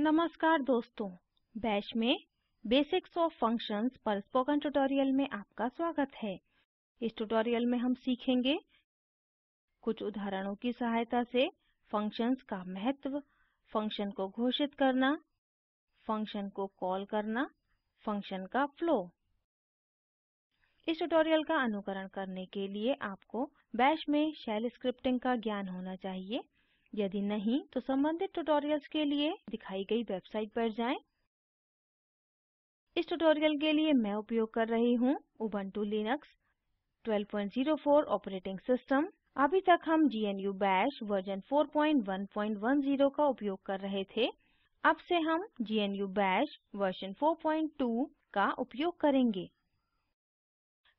नमस्कार दोस्तों, बैश में बेसिक्स ऑफ फंक्शंस पर स्पोकन ट्यूटोरियल में आपका स्वागत है। इस ट्यूटोरियल में हम सीखेंगे कुछ उदाहरणों की सहायता से फंक्शंस का महत्व, फंक्शन को घोषित करना, फंक्शन को कॉल करना, फंक्शन का फ्लो। इस ट्यूटोरियल का अनुकरण करने के लिए आपको बैश में शेल स्क्रिप्टिंग का ज्ञान होना चाहिए। यदि नहीं तो संबंधित ट्यूटोरियल्स के लिए दिखाई गई वेबसाइट पर जाएं। इस ट्यूटोरियल के लिए मैं उपयोग कर रही हूँ उबुंटू लिनक्स 1204 ऑपरेटिंग सिस्टम। अभी तक हम GNU Bash वर्जन 4110 का उपयोग कर रहे थे। अब से हम GNU Bash वर्जन 42 का उपयोग करेंगे।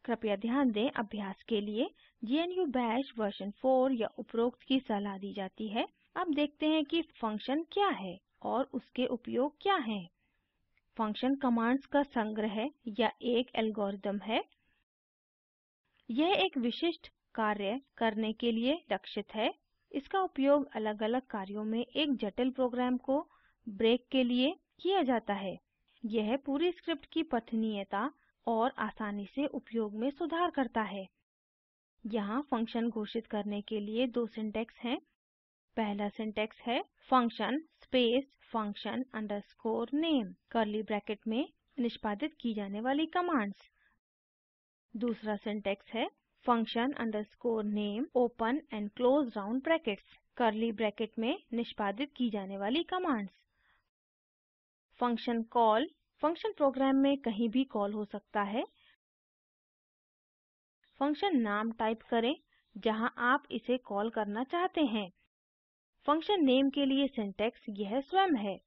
कृपया ध्यान दें, अभ्यास के लिए GNU Bash वर्जन 4 या उपरोक्त की सलाह दी जाती है। अब देखते हैं कि फंक्शन क्या है और उसके उपयोग क्या हैं। फंक्शन कमांड्स का संग्रह या एक एल्गोरिदम है। यह एक विशिष्ट कार्य करने के लिए लक्षित है। इसका उपयोग अलग-अलग कार्यों में एक जटिल प्रोग्राम को ब्रेक के लिए किया जाता है। यह पूरी स्क्रिप्ट की पठनीयता और आसानी से उपयोग में सुधार करता है। यहाँ फंक्शन घोषित करने के लिए दो सिंटैक्स हैं। पहला सिंटैक्स है function space function underscore name curly bracket में निष्पादित की जाने वाली कमांड्स। दूसरा सिंटैक्स है function underscore name open and close round brackets curly bracket में निष्पादित की जाने वाली commands. Function call function program में कहीं भी कॉल हो सकता है। फंक्शन नाम टाइप करें जहां आप इसे कॉल करना चाहते हैं। फंक्शन नेम के लिए सिंटैक्स यह स्वयं है।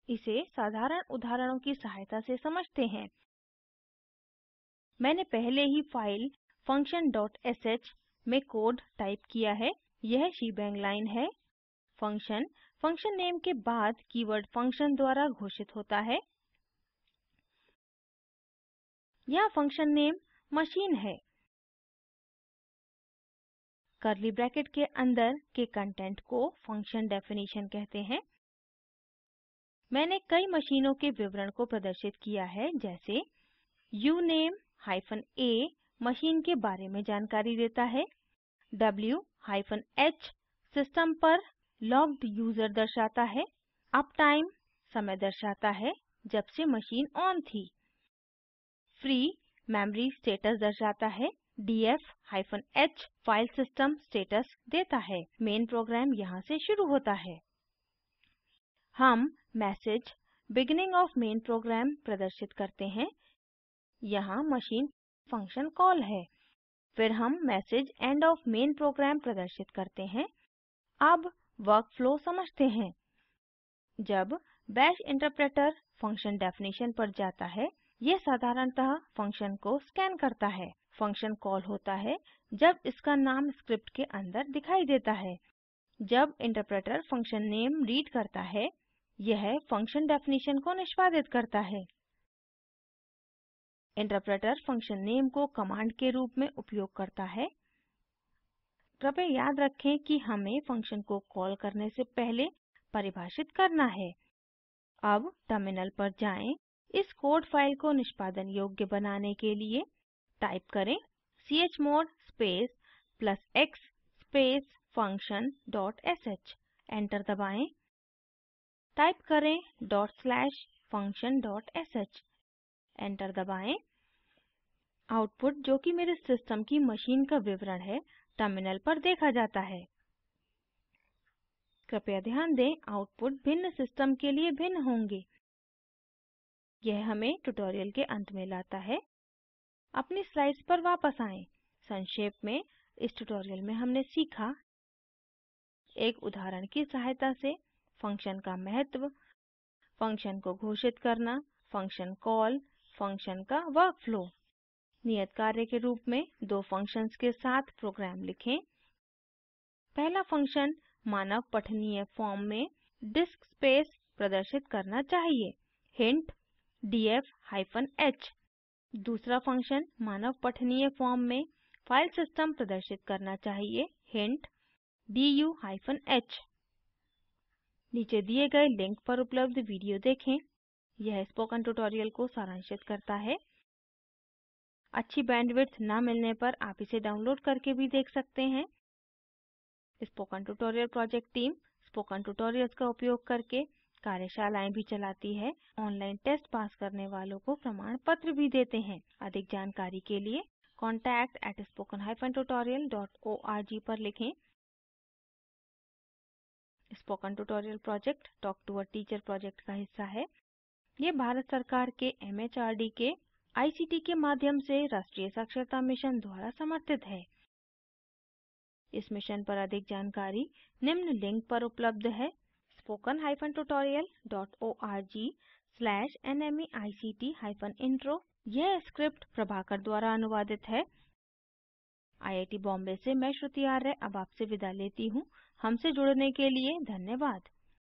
इसे साधारण उदाहरणों की सहायता से समझते हैं। मैंने पहले ही फाइल function.sh में कोड टाइप किया है। यह शीबैंग लाइन है। फंक्शन नेम के बाद कीवर्ड फंक्शन द्वारा घोषित होता है। यहाँ फंक्शन नेम मशीन है। कर्ली ब्रैकेट के अंदर के कंटेंट को फंक्शन डेफिनेशन कहते हैं। मैंने कई मशीनों के विवरण को प्रदर्शित किया है, जैसे uname-a मशीन के बारे में जानकारी देता है। w-h सिस्टम पर लॉग्ड यूज़र दर्शाता है। अपटाइम समय दर्शाता है जब से मशीन ऑन थी। फ्री मेमोरी स्टेटस दर्शाता है। df-h फाइल सिस्टम स्टेटस देता है। मेन प्रोग्राम यहाँ से शुरू होता है। हम message beginning of main program प्रदर्शित करते हैं। यहाँ मशीन फंक्शन कॉल है। फिर हम message end of main program प्रदर्शित करते हैं। अब वर्कफ्लो समझते हैं। जब बैश इंटरप्रेटर फंक्शन डेफिनेशन पर जाता है, यह साधारणतः फंक्शन को स्कैन करता है। फंक्शन कॉल होता है जब इसका नाम स्क्रिप्ट के अंदर दिखाई देता है। जब इंटरप्रेटर फंक्शन नेम रीड करता है, यह फंक्शन डेफिनेशन को निष्पादित करता है। इंटरप्रेटर फंक्शन नेम को कमांड के रूप में उपयोग करता है। कृपया याद रखें कि हमें फंक्शन को कॉल करने से पहले परिभाषित करना है। अब टर्मिनल पर जाएं। इस कोड फाइल को निष्पादन योग्य बनाने के लिए टाइप करें chmod space +x space function.sh। Enter दबाएं। टाइप करें /function.sh। एंटर दबाएं। आउटपुट, जो कि मेरे सिस्टम की मशीन का विवरण है, टर्मिनल पर देखा जाता है। कृपया ध्यान दें, आउटपुट भिन्न सिस्टम के लिए भिन्न होंगे। यह हमें ट्यूटोरियल के अंत में लाता है। अपनी स्लाइड्स पर वापस आएं। संक्षेप में इस ट्यूटोरियल में हमने सीखा एक उदाहरण की सहायता से फंक्शन का महत्व, फंक्शन को घोषित करना, फंक्शन कॉल, फंक्शन का वर्कफ्लो। नियत कार्य के रूप में दो फंक्शंस के साथ प्रोग्राम लिखें। पहला फंक्शन मानव पठनीय फॉर्म में डिस्क स्पेस प्रदर्शित करना चाहिए, हिंट df-h। दूसरा फंक्शन मानव पठनीय फॉर्म में फाइल सिस्टम प्रदर्शित करना चाहिए, हिंट du-h। नीचे दिए गए लिंक पर उपलब्ध वीडियो देखें। यह स्पोकन ट्यूटोरियल को सारांशित करता है। अच्छी बैंडविड्थ ना मिलने पर आप इसे डाउनलोड करके भी देख सकते हैं। Spoken tutorial project team spoken tutorials का उपयोग करके कार्यशालाएं भी चलाती है। ऑनलाइन टेस्ट पास करने वालों को प्रमाण पत्र भी देते हैं। अधिक जानकारी के लिए contact@spoken-tutorial.org पर लिखें। Spoken tutorial project talk to a teacher project का हिस्सा है। ये भारत सरकार के MHRD के ICT के माध्यम से राष्ट्रीय साक्षरता मिशन द्वारा समर्थित है। इस मिशन पर अधिक जानकारी निम्न लिंक पर उपलब्ध है। spoken-tutorial.org/nmeict-intro। यह स्क्रिप्ट प्रभाकर द्वारा अनुवादित है। IIT बॉम्बे से मैं श्रुति आर्य अब आपसे विदा लेती हूँ। हमसे जुड़ने के लिए धन्यवाद।